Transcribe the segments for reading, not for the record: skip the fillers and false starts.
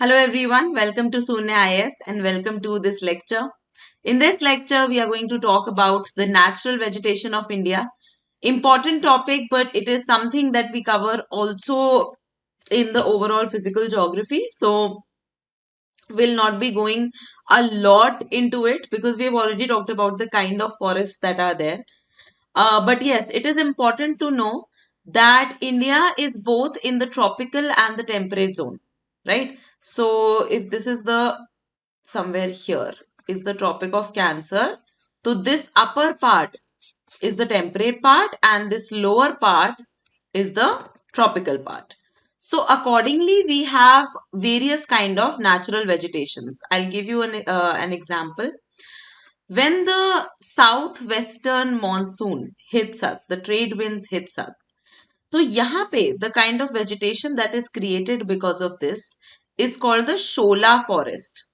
Hello everyone, welcome to Sunya IAS and welcome to this lecture. In this lecture, we are going to talk about the natural vegetation of India. Important topic, but it is something that we cover also in the overall physical geography. So, we'll not be going a lot into it because we have already talked about the kind of forests that are there. But yes, it is important to know that India is both in the tropical and the temperate zone, right? So if this is the somewhere here is the Tropic of Cancer, so this upper part is the temperate part and this lower part is the tropical part. So accordingly, we have various kind of natural vegetations. I'll give you an example. When the southwestern monsoon hits us, the trade winds hits us. So यहाँ पे the kind of vegetation that is created because of this is called the Shola forest.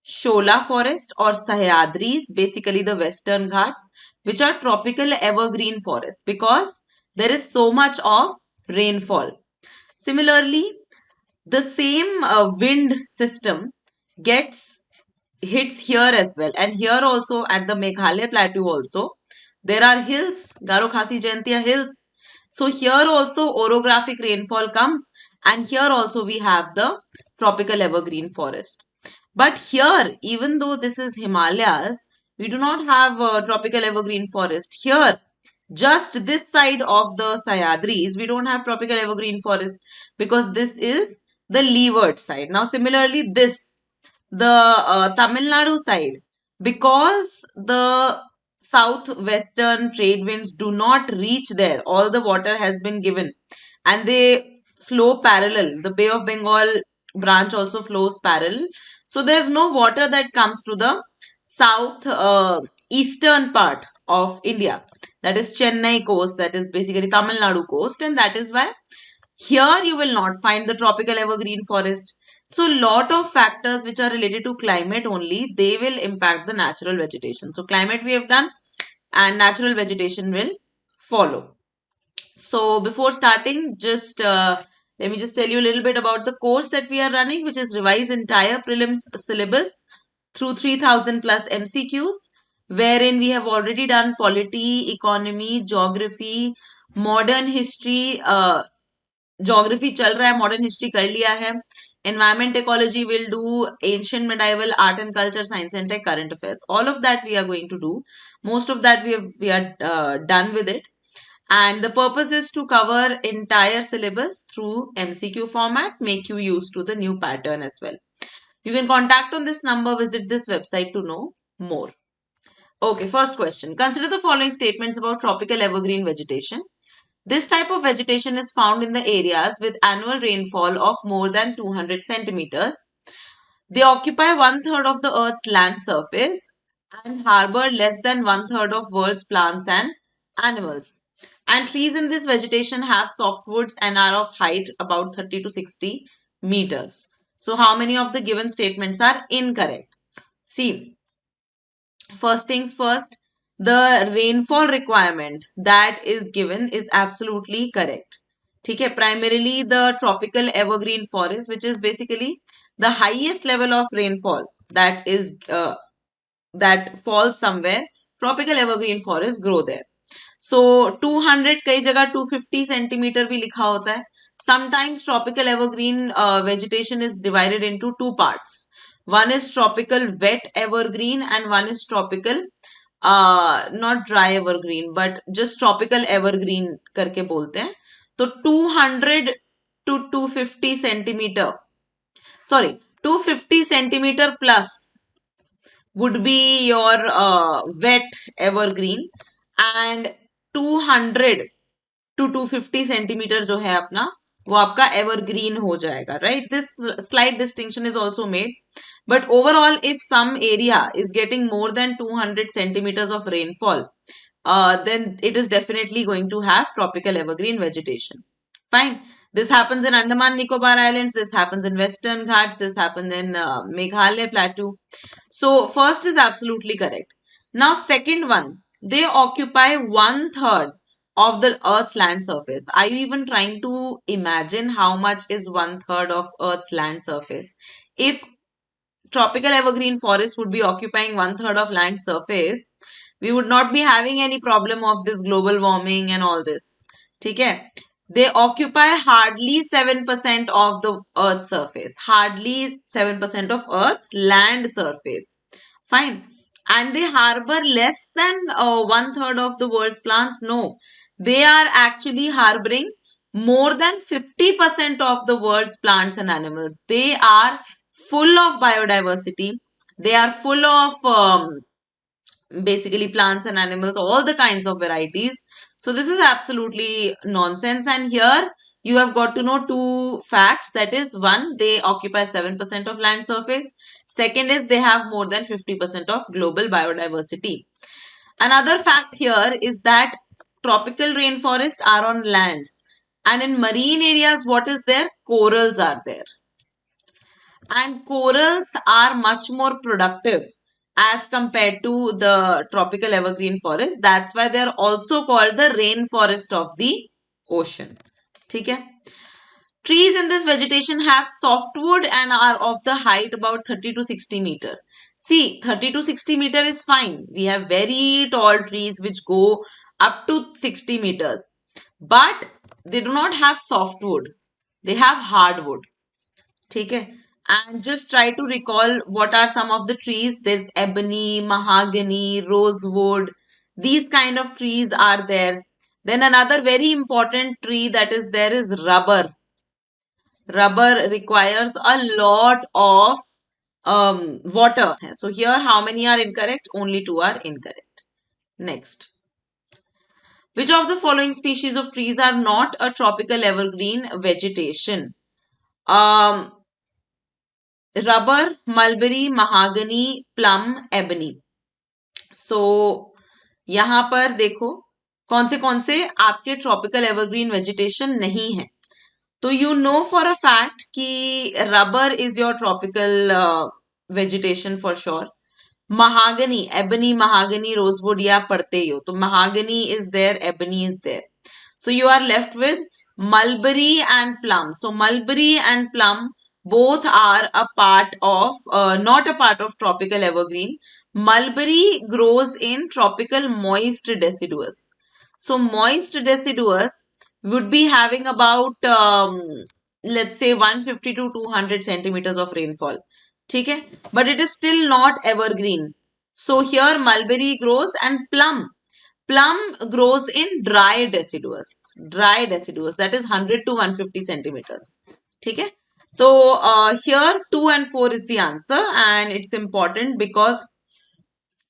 Shola forest or Sahyadris, basically the western ghats, which are tropical evergreen forests because there is so much of rainfall. Similarly, the same wind system gets hits here as well, and here also at the Meghalaya plateau also there are hills, Garo Khasi Jaintia hills. So here also orographic rainfall comes, and here also we have the tropical evergreen forest. But here, even though this is Himalayas, we do not have a tropical evergreen forest. Here, just this side of the Sahyadris, we don't have tropical evergreen forest because this is the leeward side. Now, similarly, the Tamil Nadu side, because the southwestern trade winds do not reach there, all the water has been given and they flow parallel. The Bay of Bengal branch also flows parallel. So there's no water that comes to the south eastern part of India. That is Chennai coast, that is basically Tamil Nadu coast, and that is why here you will not find the tropical evergreen forest. So lot of factors which are related to climate only, they will impact the natural vegetation. So climate we have done and natural vegetation will follow. So before starting, just let me just tell you a little bit about the course that we are running, which is Revise Entire Prelims Syllabus through 3000 plus MCQs, wherein we have already done polity, economy, geography, modern history, geography चल रहा है, modern history कर लिया है, environment ecology will do, ancient medieval art and culture, science and tech, current affairs. All of that we are going to do. Most of that we are done with it. And the purpose is to cover entire syllabus through MCQ format, make you used to the new pattern as well. You can contact on this number, visit this website to know more. Okay, first question. Consider the following statements about tropical evergreen vegetation. This type of vegetation is found in the areas with annual rainfall of more than 200 centimeters. They occupy 1/3 of the Earth's land surface and harbor less than 1/3 of world's plants and animals. And trees in this vegetation have softwoods and are of height about 30 to 60 meters. So how many of the given statements are incorrect? See, first things first, the rainfall requirement that is given is absolutely correct. Okay, primarily the tropical evergreen forest, which is basically the highest level of rainfall that is that falls somewhere. Tropical evergreen forests grow there. So 200 कई जगह 250 centimeter भी लिखा होता है. Sometimes tropical evergreen vegetation is divided into two parts. One is tropical wet evergreen and one is tropical not dry evergreen but just tropical evergreen करके बोलते हैं. तो 200 to 250 centimeter, sorry, 250 centimeter plus would be your wet evergreen and 200 to 250 centimeter जो है अपना वो आपका evergreen हो जाएगा, right? This slight distinction is also made, but overall if some area is getting more than 200 centimeters of rainfall, then it is definitely going to have tropical evergreen vegetation. Fine. This happens in Andaman Nicobar Islands, this happens in Western Ghat, this happens in Meghalaya Plateau. So first is absolutely correct. Now second one, they occupy 1/3 of the Earth's land surface. Are you even trying to imagine how much is 1/3 of Earth's land surface? If tropical evergreen forest would be occupying 1/3 of land surface, we would not be having any problem of this global warming and all this. Okay? They occupy hardly 7% of the Earth's surface. Hardly 7% of Earth's land surface. Fine. And they harbor less than 1/3 of the world's plants? No. They are actually harboring more than 50% of the world's plants and animals. They are full of biodiversity. They are full of basically plants and animals, all the kinds of varieties. So this is absolutely nonsense. And here you have got to know two facts. That is, one, they occupy 7% of land surface. Second is they have more than 50% of global biodiversity. Another fact here is that tropical rainforests are on land. And in marine areas, what is there? Corals are there. And corals are much more productive as compared to the tropical evergreen forest. That's why they are also called the rainforest of the ocean. Okay? Trees in this vegetation have softwood and are of the height about 30 to 60 meter. See, 30 to 60 meter is fine. We have very tall trees which go up to 60 meters. But they do not have softwood. They have hardwood. Okay? And just try to recall what are some of the trees. There's ebony, mahogany, rosewood. These kind of trees are there. Then another very important tree that is there is rubber. Rubber requires a lot of water. So here how many are incorrect? Only two are incorrect. Next. Which of the following species of trees are not a tropical evergreen vegetation? Rubber, mulberry, mahogany, plum, ebony. So यहाँ पर देखो कौन से आपके tropical evergreen vegetation नहीं है. तो you know for a fact कि rubber is your tropical vegetation for sure. Mahogany, ebony, mahogany, rosewood ये आप पढ़ते ही हो. तो mahogany is there, ebony is there. So you are left with mulberry and plum. So mulberry and plum both are a part of, not a part of tropical evergreen. Mulberry grows in tropical moist deciduous. So moist deciduous would be having about, let's say 150 to 200 centimeters of rainfall. Okay? But it is still not evergreen. So here mulberry grows and plum grows in dry deciduous. Dry deciduous, that is 100 to 150 centimeters. Okay? So here 2 and 4 is the answer, and it's important because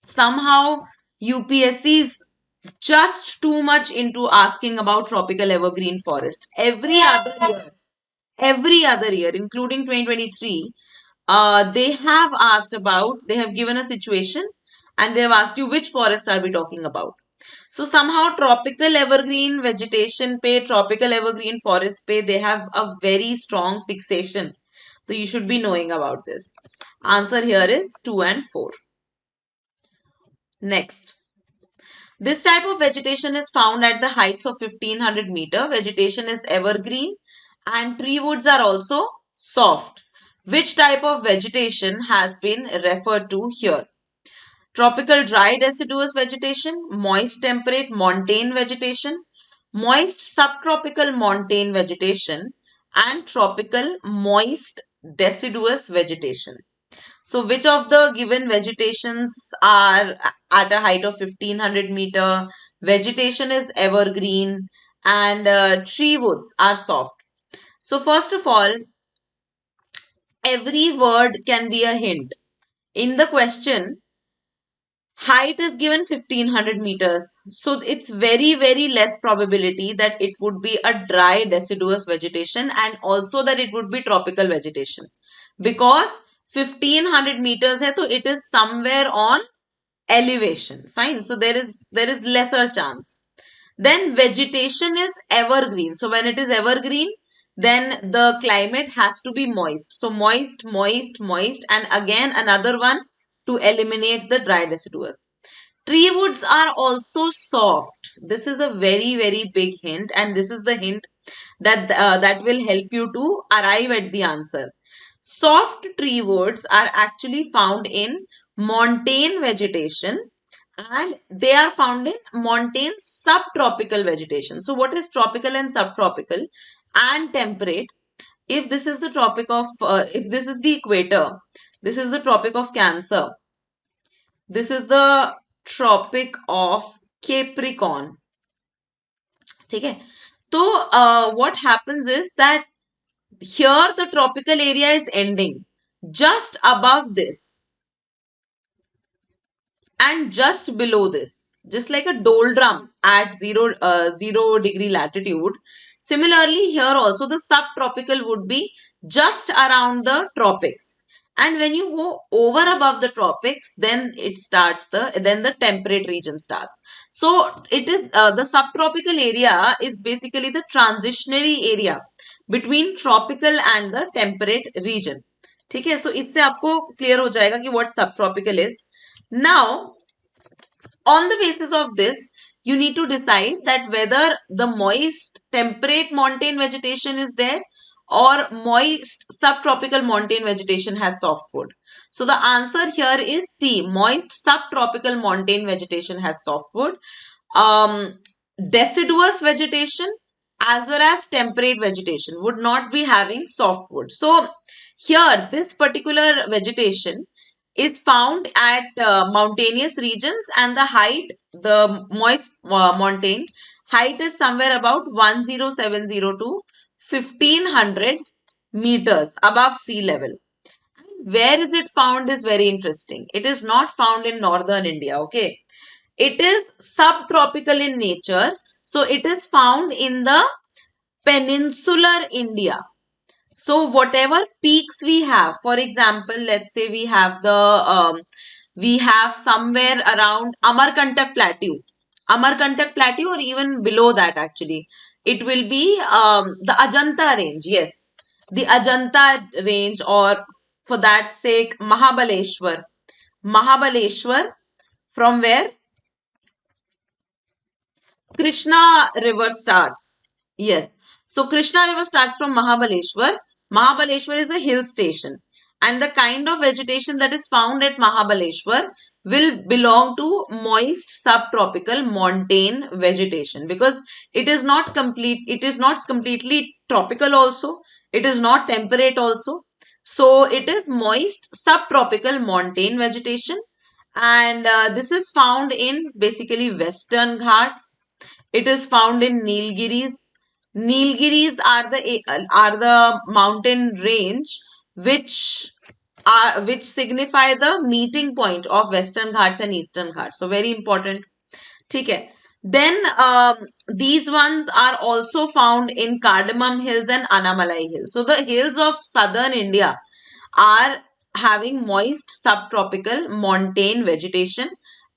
somehow UPSC is just too much into asking about tropical evergreen forest. Every other year, including 2023, they have given a situation and they have asked you which forest are we talking about. So somehow tropical evergreen vegetation pe, tropical evergreen forest pe, they have a very strong fixation. So you should be knowing about this. Answer here is 2 and 4. Next. This type of vegetation is found at the heights of 1500 meter. Vegetation is evergreen and tree woods are also soft. Which type of vegetation has been referred to here? Tropical dry deciduous vegetation, moist temperate montane vegetation, moist subtropical montane vegetation, and tropical moist deciduous vegetation. So which of the given vegetations are at a height of 1500 meter? Vegetation is evergreen and tree woods are soft. So first of all, every word can be a hint. In the question, height is given 1500 meters. So it's very, very less probability that it would be a dry deciduous vegetation and also that it would be tropical vegetation. Because 1500 meters hai, so it is somewhere on elevation. Fine. So there is lesser chance. Then vegetation is evergreen. So when it is evergreen, then the climate has to be moist. So moist, moist, moist, and again another one to eliminate the dry deciduous. Tree woods are also soft. This is a very, very big hint, and this is the hint that will help you to arrive at the answer. Soft tree woods are actually found in montane vegetation, and they are found in montane subtropical vegetation. So what is tropical and subtropical and temperate? If this is the if this is the equator, this is the Tropic of Cancer, this is the Tropic of Capricorn. Okay. So what happens is that here the tropical area is ending. Just above this and just below this, just like a doldrum at 0 degree latitude. Similarly, here also the subtropical would be just around the tropics. And when you go over above the tropics, then then the temperate region starts. So it is the subtropical area is basically the transitionary area between tropical and the temperate region. ठीक है, so इससे आपको clear हो जाएगा कि what subtropical is. Now, on the basis of this, you need to decide that whether the moist temperate montane vegetation is there or moist subtropical montane vegetation has softwood. So the answer here is C. Moist subtropical montane vegetation has softwood. Deciduous vegetation as well as temperate vegetation would not be having softwood. So here this particular vegetation is found at mountainous regions, and the height, the moist montane height is somewhere about 1070 to 1500 meters above sea level. Where is it found is very interesting. It is not found in northern India, okay? It is subtropical in nature. So it is found in the peninsular India. So whatever peaks we have, for example, let's say we have we have somewhere around Amarkantak Plateau, or even below that actually, it will be the Ajanta range. Yes, the Ajanta range, or for that sake, Mahabaleshwar. From where Krishna river starts. Yes. So Krishna river starts from Mahabaleshwar. Mahabaleshwar is a hill station, and the kind of vegetation that is found at Mahabaleshwar will belong to moist subtropical montane vegetation, because it is not completely tropical also. It is not temperate also. So it is moist subtropical montane vegetation, and this is found in basically Western Ghats. It is found in Nilgiris. Nilgiris are the mountain range which signify the meeting point of Western Ghats and Eastern Ghats. So very important. Okay. Then these ones are also found in Cardamom Hills and Anamalai Hills. So the hills of southern India are having moist subtropical montane vegetation,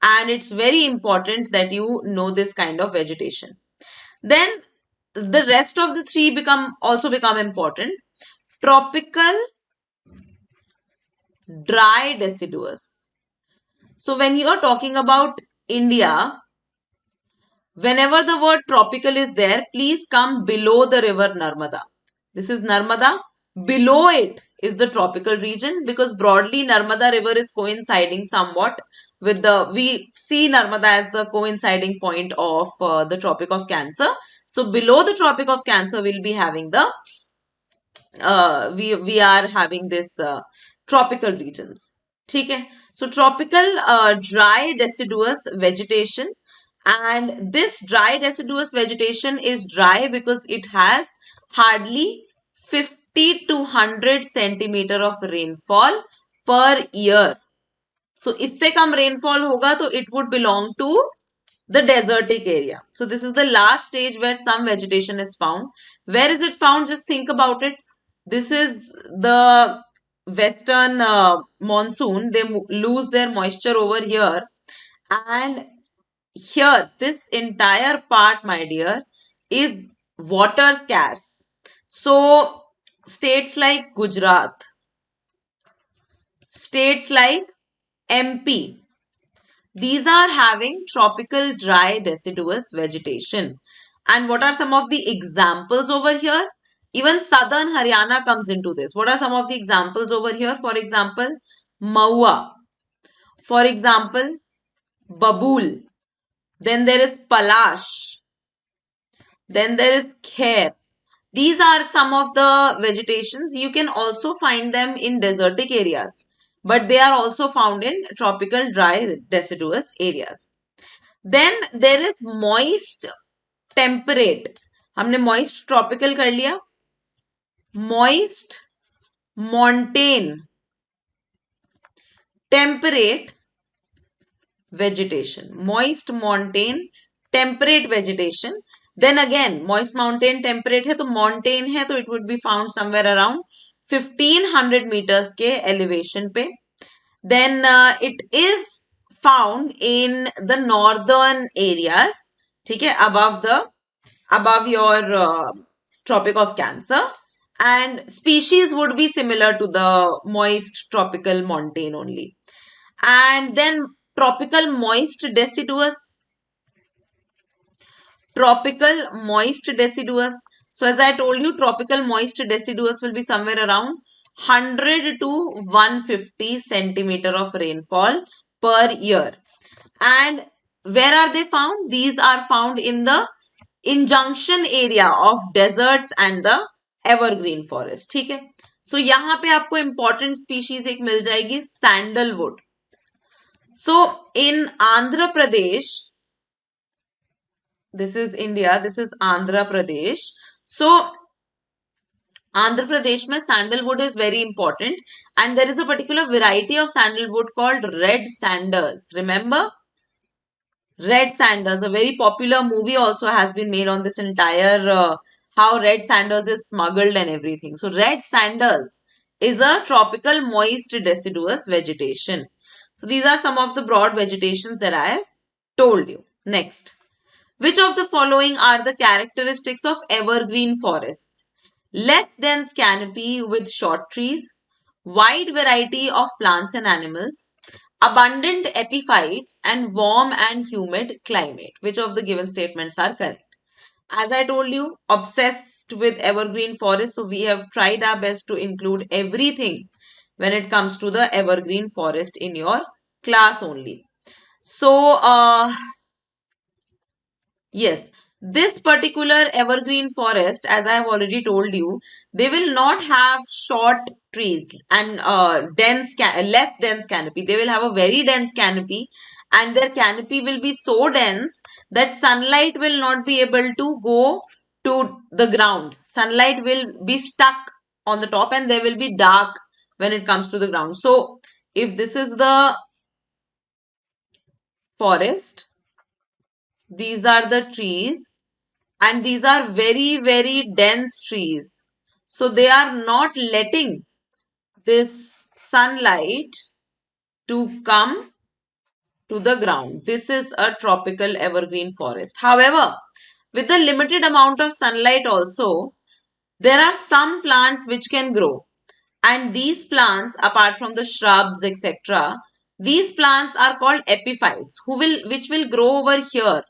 and it's very important that you know this kind of vegetation. Then the rest of the three also become important. Tropical dry deciduous. So when you are talking about India, whenever the word tropical is there, please come below the river Narmada. This is Narmada. Below it is the tropical region, because broadly Narmada river is coinciding somewhat with we see Narmada as the coinciding point of the Tropic of Cancer. So below the Tropic of Cancer, we'll be having the we are having this tropical regions. Okay. So tropical dry deciduous vegetation, and this dry deciduous vegetation is dry because it has hardly 50 to 100 centimeter of rainfall per year. So इससे कम rainfall होगा तो it would belong to the desertic area. So this is the last stage where some vegetation is found. Where is it found? Just think about it. This is the western monsoon. They lose their moisture over here, and here this entire part, my dear, is water scarce. So states like Gujarat, states like MP, These are having tropical dry deciduous vegetation. And what are some of the examples over here? Even southern Haryana comes into this. What are some of the examples over here? For example, Maua. For example, Babul. Then there is Palash. Then there is Khair. These are some of the vegetations. You can also find them in desertic areas, but they are also found in tropical dry deciduous areas. Then there is moist temperate. हमने moist tropical कर लिया. Moist montane temperate vegetation. Moist montane temperate vegetation. Then again moist mountain temperate है तो montane है तो it would be found somewhere around 1500 meters के elevation पे. Then it is found in the northern areas, ठीक है, above your Tropic of Cancer, and species would be similar to the moist tropical montane only. And then tropical moist deciduous. So as I told you, tropical moist deciduous will be somewhere around 100 to 150 centimeter of rainfall per year. And where are they found? These are found in the injunction area of deserts and the evergreen forest. ठीक है, so यहाँ पे आपको important species एक मिल जाएगी, sandalwood. So in Andhra Pradesh, this is India, this is Andhra Pradesh. So Andhra Pradesh mein sandalwood is very important, and there is a particular variety of sandalwood called red sanders. Remember? Red Sanders, a very popular movie also has been made on this entire how Red Sanders is smuggled and everything. So Red Sanders is a tropical moist deciduous vegetation. So these are some of the broad vegetations that I have told you. Next, which of the following are the characteristics of evergreen forests? Less dense canopy with short trees, wide variety of plants and animals, abundant epiphytes, and warm and humid climate. Which of the given statements are correct? As I told you, obsessed with evergreen forest, so we have tried our best to include everything when it comes to the evergreen forest in your class only. So, yes, this particular evergreen forest, as I have already told you, they will not have short trees and less dense canopy. They will have a very dense canopy, and their canopy will be so dense that sunlight will not be able to go to the ground. Sunlight will be stuck on the top, and they will be dark when it comes to the ground. So, if this is the forest, these are the trees, and these are very, very dense trees. So they are not letting this sunlight to come to the ground. This is a tropical evergreen forest. However, with the limited amount of sunlight also, there are some plants which can grow. And these plants, apart from the shrubs, etc., these plants are called epiphytes, which will grow over here.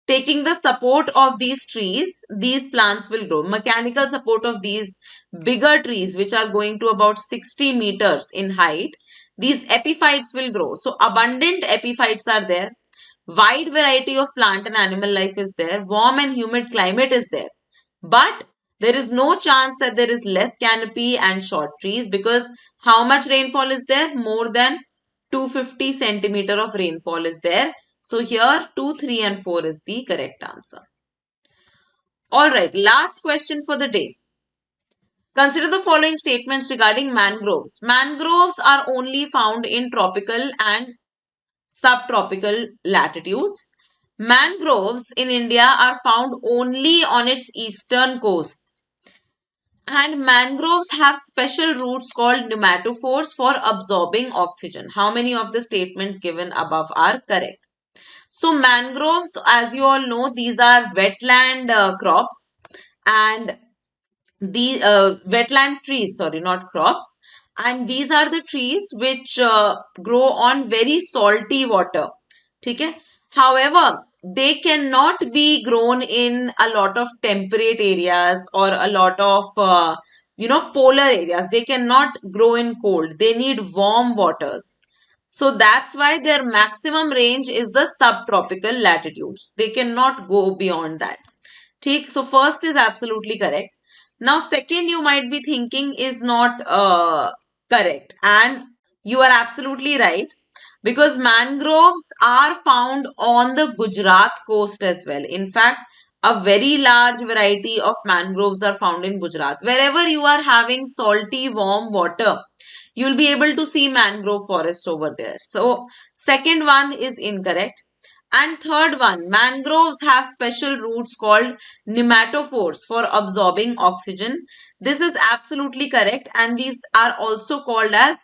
Taking the support of these trees, these plants will grow. Mechanical support of these bigger trees, which are going to about 60 meters in height, these epiphytes will grow. So abundant epiphytes are there. Wide variety of plant and animal life is there. Warm and humid climate is there. But there is no chance that there is less canopy and short trees, because how much rainfall is there? More than 250 centimeter of rainfall is there. So here 2, 3 and 4 is the correct answer. Alright, last question for the day. Consider the following statements regarding mangroves. Mangroves are only found in tropical and subtropical latitudes. Mangroves in India are found only on its eastern coasts. And mangroves have special roots called pneumatophores for absorbing oxygen. How many of the statements given above are correct? So mangroves, as you all know, these are wetland crops, and the wetland trees, sorry, not crops. and these are the trees which grow on very salty water. Okay? However, they cannot be grown in a lot of temperate areas or a lot of polar areas. They cannot grow in cold. They need warm waters. So that's why their maximum range is the subtropical latitudes. They cannot go beyond that. ठीक, so first is absolutely correct. Now second you might be thinking is not correct, and you are absolutely right, because mangroves are found on the Gujarat coast as well. In fact, a very large variety of mangroves are found in Gujarat. Wherever you are having salty warm water, you'll be able to see mangrove forest over there. So second one is incorrect. And third one, mangroves have special roots called nematophores for absorbing oxygen. This is absolutely correct, and these are also called as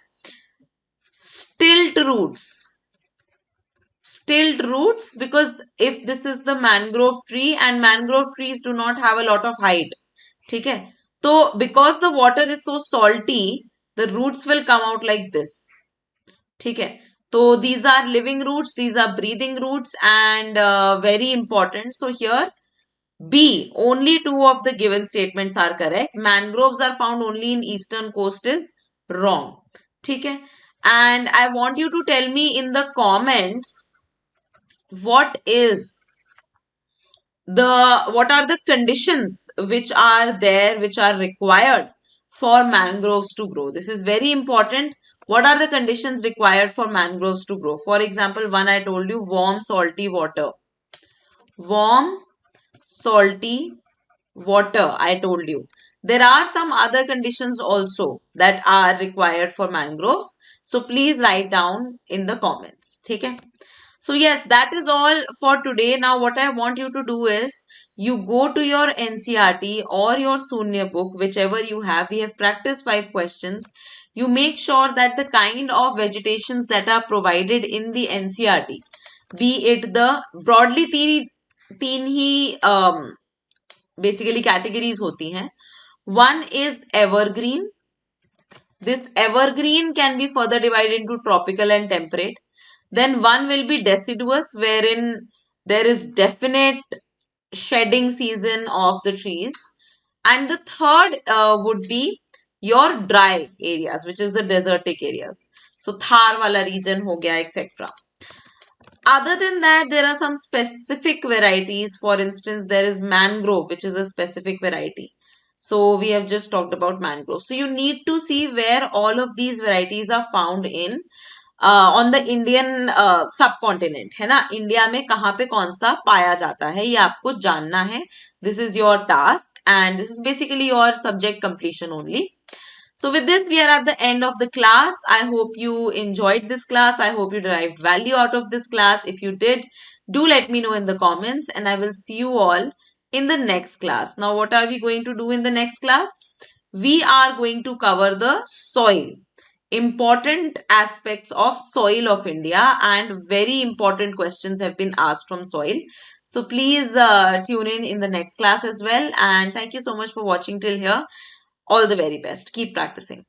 stilt roots. Stilt roots, because if this is the mangrove tree, and mangrove trees do not have a lot of height. Okay? So because the water is so salty, the roots will come out like this. Okay? So these are living roots, these are breathing roots, and very important. So here B, only two of the given statements are correct. Mangroves are found only in eastern coast is wrong. Okay? And I want you to tell me in the comments what are the conditions which are there, which are required for mangroves to grow. This is very important. What are the conditions required for mangroves to grow? For example, one I told you, warm salty water. Warm salty water, I told you. There are some other conditions also that are required for mangroves. So please write down in the comments. Okay? So yes, that is all for today. Now what I want you to do is, you go to your NCERT or your Sunya book, whichever you have. We have practiced 5 questions. You make sure that the kind of vegetations that are provided in the NCERT, be it the broadly तीन ही basically categories होती हैं. One is evergreen. This evergreen can be further divided into tropical and temperate. Then one will be deciduous, wherein there is definite shedding season of the trees. And the third would be your dry areas, which is the desertic areas. So Thar wala region ho gaya, etc. Other than that, there are some specific varieties. For instance, there is mangrove, which is a specific variety. So we have just talked about mangrove. So you need to see where all of these varieties are found in on the Indian subcontinent, है ना. India में कहाँ पे कौन सा पाया जाता है, ये आपको जानना है. This is your task, and this is basically your subject completion only. So with this, we are at the end of the class. I hope you enjoyed this class. I hope you derived value out of this class. If you did, do let me know in the comments, and I will see you all in the next class. Now, what are we going to do in the next class? We are going to cover the soil. Important aspects of soil of India, and very important questions have been asked from soil. So please tune in the next class as well. And thank you so much for watching till here. All the very best. Keep practicing.